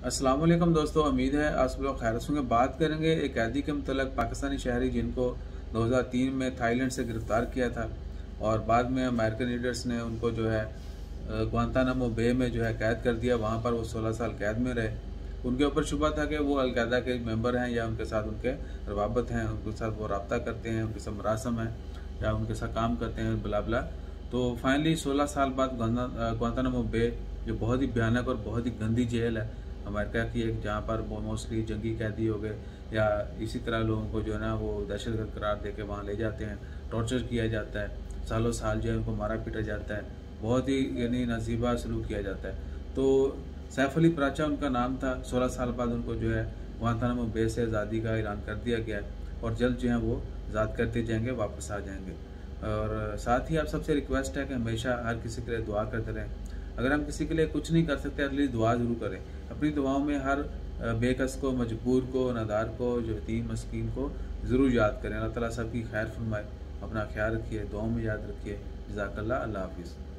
अस्सलाम वालेकुम दोस्तों, उम्मीद है आप सब लोग खैरियत होंगे। बात करेंगे एक कैदी के मतलब पाकिस्तानी शहरी जिनको 2003 में थाईलैंड से गिरफ्तार किया था और बाद में अमेरिकन लीडर्स ने उनको जो है ग्वांतानामो बे में जो है कैद कर दिया। वहाँ पर वो 16 साल कैद में रहे। उनके ऊपर शुबा था कि वो अलकायदा के मेंबर हैं या उनके साथ उनके रवाबत हैं, उनके साथ वो रब्ता करते हैं, उनके साथ मरासम है या उनके साथ काम करते हैं बला बला। तो फाइनली 16 साल बाद ग्वांतानामो बे जो बहुत ही भयानक और बहुत ही गंदी जेल है अमेरिका की, एक जहाँ पर मोस्टली जंगी कैदी हो गए या इसी तरह लोगों को जो है ना वो दहशतगर्द करार दे के वहाँ ले जाते हैं, टॉर्चर किया जाता है, सालों साल जो है उनको मारा पीटा जाता है, बहुत ही यानी नाजीबा सलूक किया जाता है। तो सैफ अली पराचा उनका नाम था। 16 साल बाद उनको जो है ग्वांतानामो बे से आज़ादी का ऐलान कर दिया गया है और जल्द जो है वो आज़ाद करते जाएंगे, वापस आ जाएंगे। और साथ ही आप सबसे रिक्वेस्ट है कि हमेशा हर किसी के लिए दुआ करते रहें। अगर हम किसी के लिए कुछ नहीं कर सकते, अगली दुआ ज़रूर करें। अपनी दुआओं में हर बेकस को, मजबूर को, नादार को, जो यतीम मस्कीन को ज़रूर याद करें। अल्लाह ताला सबकी खैर फरमाए। अपना ख्याल रखिए, दुआओं में याद रखिए। जज़ाकल्लाह। अल्लाह हाफिज़।